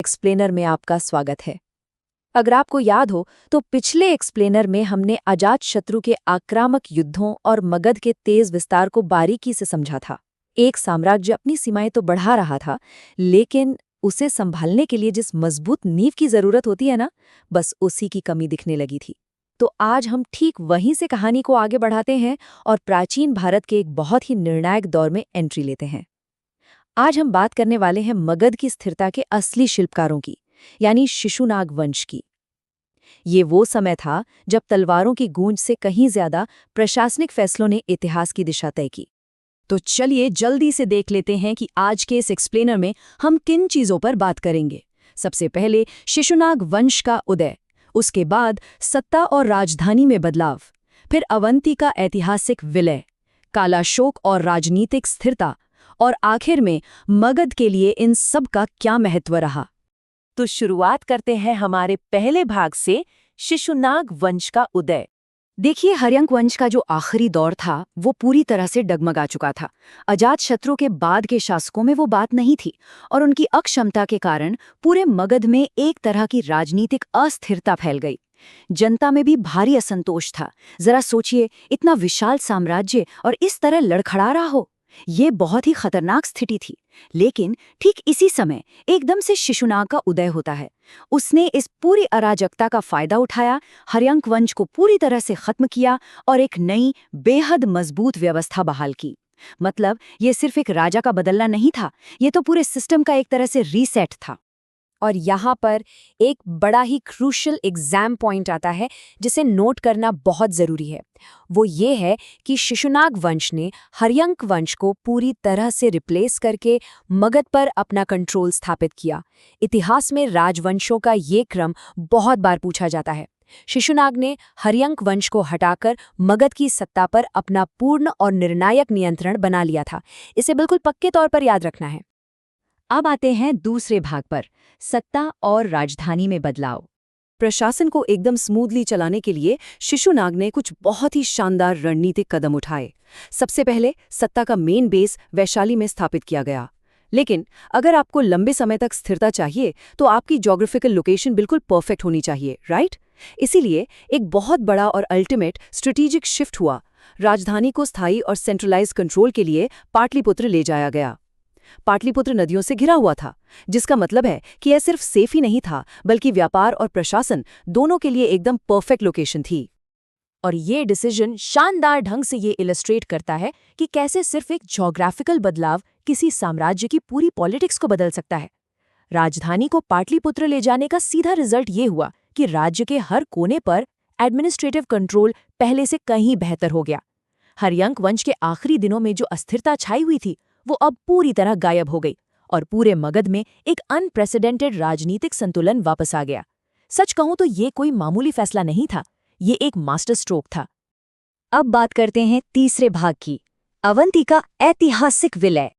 Explainer में आपका स्वागत है। अगर आपको याद हो तो पिछले एक्सप्लेनर में हमने अजातशत्रु के आक्रामक युद्धों और मगध के तेज विस्तार को बारीकी से समझा था। एक साम्राज्य अपनी सीमाएं तो बढ़ा रहा था, लेकिन उसे संभालने के लिए जिस मजबूत नींव की जरूरत होती है ना, बस उसी की कमी दिखने लगी थी। तो आज हम ठीक वहीं से कहानी को आगे बढ़ाते हैं और प्राचीन भारत के एक बहुत ही निर्णायक दौर में एंट्री लेते हैं। आज हम बात करने वाले हैं मगध की स्थिरता के असली शिल्पकारों की, यानी शिशुनाग वंश की। ये वो समय था जब तलवारों की गूंज से कहीं ज्यादा प्रशासनिक फैसलों ने इतिहास की दिशा तय की। तो चलिए जल्दी से देख लेते हैं कि आज के इस एक्सप्लेनर में हम किन चीजों पर बात करेंगे। सबसे पहले शिशुनाग वंश का उदय, उसके बाद सत्ता और राजधानी में बदलाव, फिर अवंती का ऐतिहासिक विलय, काला शोक और राजनीतिक स्थिरता, और आखिर में मगध के लिए इन सब का क्या महत्व रहा। तो शुरुआत करते हैं हमारे पहले भाग से, शिशुनाग वंश का उदय। देखिए, हर्यंक वंश का जो आखिरी दौर था वो पूरी तरह से डगमगा चुका था। अजातशत्रु के बाद के शासकों में वो बात नहीं थी, और उनकी अक्षमता के कारण पूरे मगध में एक तरह की राजनीतिक अस्थिरता फैल गई। जनता में भी भारी असंतोष था। जरा सोचिए, इतना विशाल साम्राज्य और इस तरह लड़खड़ा रहा हो, ये बहुत ही खतरनाक स्थिति थी। लेकिन ठीक इसी समय एकदम से शिशुनाग का उदय होता है। उसने इस पूरी अराजकता का फायदा उठाया, हर्यंक वंश को पूरी तरह से खत्म किया और एक नई बेहद मजबूत व्यवस्था बहाल की। मतलब ये सिर्फ एक राजा का बदलना नहीं था, ये तो पूरे सिस्टम का एक तरह से रीसेट था। और यहाँ पर एक बड़ा ही क्रूशियल एग्जाम पॉइंट आता है जिसे नोट करना बहुत ज़रूरी है। वो ये है कि शिशुनाग वंश ने हर्यंक वंश को पूरी तरह से रिप्लेस करके मगध पर अपना कंट्रोल स्थापित किया। इतिहास में राजवंशों का ये क्रम बहुत बार पूछा जाता है। शिशुनाग ने हर्यंक वंश को हटाकर मगध की सत्ता पर अपना पूर्ण और निर्णायक नियंत्रण बना लिया था। इसे बिल्कुल पक्के तौर पर याद रखना है। अब आते हैं दूसरे भाग पर, सत्ता और राजधानी में बदलाव। प्रशासन को एकदम स्मूथली चलाने के लिए शिशुनाग ने कुछ बहुत ही शानदार रणनीतिक कदम उठाए। सबसे पहले सत्ता का मेन बेस वैशाली में स्थापित किया गया। लेकिन अगर आपको लंबे समय तक स्थिरता चाहिए तो आपकी ज्योग्राफिकल लोकेशन बिल्कुल परफेक्ट होनी चाहिए, राइट? इसीलिए एक बहुत बड़ा और अल्टीमेट स्ट्रेटेजिक शिफ्ट हुआ। राजधानी को स्थायी और सेंट्रलाइज कंट्रोल के लिए पाटलिपुत्र ले जाया गया। पाटलिपुत्र नदियों से घिरा हुआ था, जिसका मतलब है कि यह सिर्फ सेफ ही नहीं था, बल्कि व्यापार और प्रशासन दोनों के लिए एकदम परफेक्ट लोकेशन थी। और ये डिसीजन शानदार ढंग से ये इलस्ट्रेट करता है कि कैसे सिर्फ एक ज्योग्राफिकल बदलाव किसी साम्राज्य की पूरी पॉलिटिक्स को बदल सकता है। राजधानी को पाटलिपुत्र ले जाने का सीधा रिजल्ट ये हुआ कि राज्य के हर कोने पर एडमिनिस्ट्रेटिव कंट्रोल पहले से कहीं बेहतर हो गया। हर्यंक वंश के आखिरी दिनों में जो अस्थिरता छाई हुई थी वो अब पूरी तरह गायब हो गई और पूरे मगध में एक अनप्रेसिडेंटेड राजनीतिक संतुलन वापस आ गया। सच कहूं तो ये कोई मामूली फैसला नहीं था, ये एक मास्टर स्ट्रोक था। अब बात करते हैं तीसरे भाग की, अवंती का ऐतिहासिक विलय।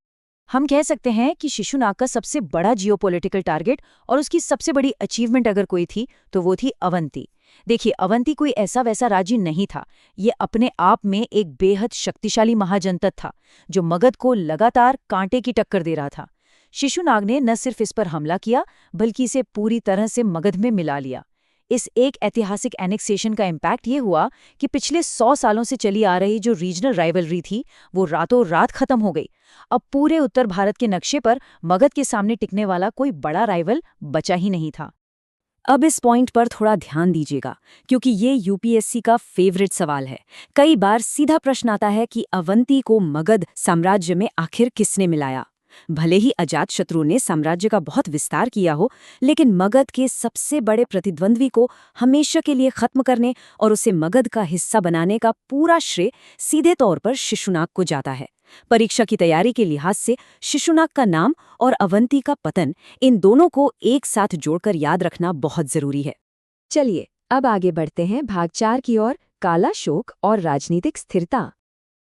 हम कह सकते हैं कि शिशुनाग का सबसे बड़ा जियोपॉलिटिकल टारगेट और उसकी सबसे बड़ी अचीवमेंट अगर कोई थी तो वो थी अवंती। देखिए, अवंती कोई ऐसा वैसा राज्य नहीं था। ये अपने आप में एक बेहद शक्तिशाली महाजनपद था जो मगध को लगातार कांटे की टक्कर दे रहा था। शिशुनाग ने न सिर्फ इस पर हमला किया, बल्कि इसे पूरी तरह से मगध में मिला लिया। इस एक ऐतिहासिक एनेक्सेशन का इम्पैक्ट ये हुआ कि पिछले 100 सालों से चली आ रही जो रीजनल राइवलरी थी वो रातों रात खत्म हो गई। अब पूरे उत्तर भारत के नक्शे पर मगध के सामने टिकने वाला कोई बड़ा राइवल बचा ही नहीं था। अब इस पॉइंट पर थोड़ा ध्यान दीजिएगा, क्योंकि ये यूपीएससी का फेवरेट सवाल है। कई बार सीधा प्रश्न आता है कि अवंती को मगध साम्राज्य में आखिर किसने मिलाया। भले ही अजातशत्रु ने साम्राज्य का बहुत विस्तार किया हो, लेकिन मगध के सबसे बड़े प्रतिद्वंद्वी को हमेशा के लिए खत्म करने और उसे मगध का हिस्सा बनाने का पूरा श्रेय सीधे तौर पर शिशुनाग को जाता है। परीक्षा की तैयारी के लिहाज से शिशुनाग का नाम और अवंती का पतन, इन दोनों को एक साथ जोड़कर याद रखना बहुत जरूरी है। चलिए अब आगे बढ़ते हैं भाग 4 की ओर, काला शोक और राजनीतिक स्थिरता।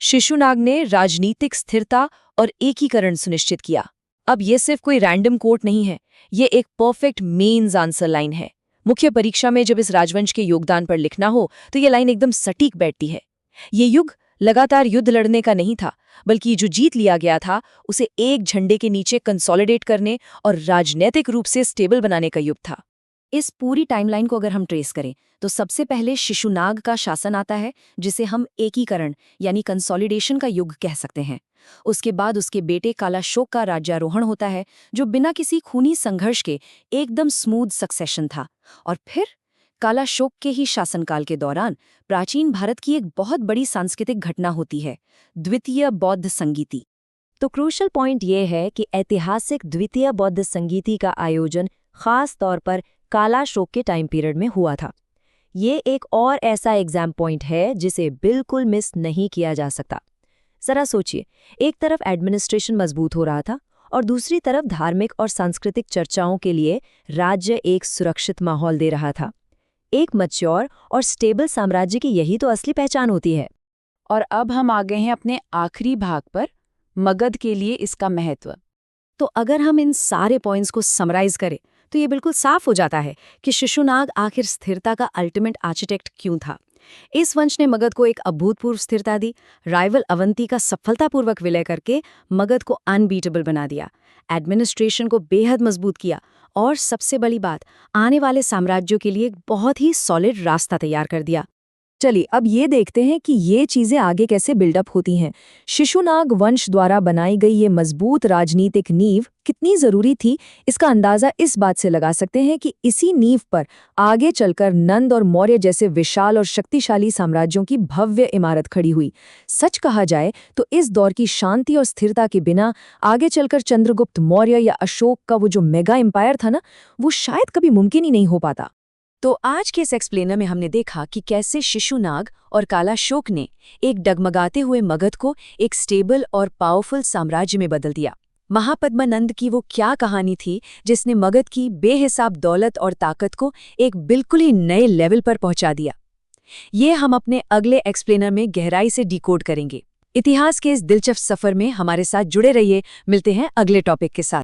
शिशुनाग ने राजनीतिक स्थिरता और एकीकरण सुनिश्चित किया। अब ये सिर्फ कोई रैंडम कोट नहीं है, ये एक परफेक्ट मेन्स आंसर लाइन है। मुख्य परीक्षा में जब इस राजवंश के योगदान पर लिखना हो तो ये लाइन एकदम सटीक बैठती है। ये युग लगातार युद्ध लड़ने का नहीं था, बल्कि जो जीत लिया गया था उसे एक झंडे के नीचे कंसोलिडेट करने और राजनीतिक रूप से स्टेबल बनाने का युग था। इस पूरी टाइमलाइन को अगर हम ट्रेस करें तो सबसे पहले शिशुनाग का शासन आता है, जिसे हम एकीकरण यानी कंसोलिडेशन का युग कह सकते हैं। उसके बाद उसके बेटे कालाशोक का राज्यारोहण होता है, जो बिना किसी खूनी संघर्ष के एकदम स्मूथ सक्सेशन था। और फिर कालाशोक के ही शासनकाल के दौरान प्राचीन भारत की एक बहुत बड़ी सांस्कृतिक घटना होती है, द्वितीय बौद्ध संगीति। तो क्रूशल पॉइंट ये है कि ऐतिहासिक द्वितीय बौद्ध संगीति का आयोजन खास तौर पर कालाशोक के टाइम पीरियड में हुआ था। ये एक और ऐसा एग्जाम पॉइंट है जिसे बिल्कुल मिस नहीं किया जा सकता। जरा सोचिए, एक तरफ एडमिनिस्ट्रेशन मजबूत हो रहा था और दूसरी तरफ धार्मिक और सांस्कृतिक चर्चाओं के लिए राज्य एक सुरक्षित माहौल दे रहा था। एक मैच्योर और स्टेबल साम्राज्य की यही तो असली पहचान होती है। और अब हम आ गए हैं अपने आखिरी भाग पर, मगध के लिए इसका महत्व। तो अगर हम इन सारे पॉइंट्स को समराइज करें तो ये बिल्कुल साफ हो जाता है कि शिशुनाग आखिर स्थिरता का अल्टीमेट आर्किटेक्ट क्यों था। इस वंश ने मगध को एक अभूतपूर्व स्थिरता दी, राइवल अवंती का सफलतापूर्वक विलय करके मगध को अनबीटेबल बना दिया, एडमिनिस्ट्रेशन को बेहद मजबूत किया और सबसे बड़ी बात, आने वाले साम्राज्यों के लिए एक बहुत ही सॉलिड रास्ता तैयार कर दिया। चलिए अब ये देखते हैं कि ये चीजें आगे कैसे बिल्डअप होती हैं। शिशुनाग वंश द्वारा बनाई गई ये मजबूत राजनीतिक नींव कितनी जरूरी थी, इसका अंदाजा इस बात से लगा सकते हैं कि इसी नींव पर आगे चलकर नंद और मौर्य जैसे विशाल और शक्तिशाली साम्राज्यों की भव्य इमारत खड़ी हुई। सच कहा जाए तो इस दौर की शांति और स्थिरता के बिना आगे चलकर चंद्रगुप्त मौर्य या अशोक का वो जो मेगा एम्पायर था ना, वो शायद कभी मुमकिन ही नहीं हो पाता। तो आज के इस एक्सप्लेनर में हमने देखा कि कैसे शिशुनाग और कालाशोक ने एक डगमगाते हुए मगध को एक स्टेबल और पावरफुल साम्राज्य में बदल दिया। महापद्मानंद की वो क्या कहानी थी जिसने मगध की बेहिसाब दौलत और ताकत को एक बिल्कुल ही नए लेवल पर पहुंचा दिया। ये हम अपने अगले एक्सप्लेनर में गहराई से डिकोड करेंगे। इतिहास के इस दिलचस्प सफर में हमारे साथ जुड़े रहिए। मिलते हैं अगले टॉपिक के साथ।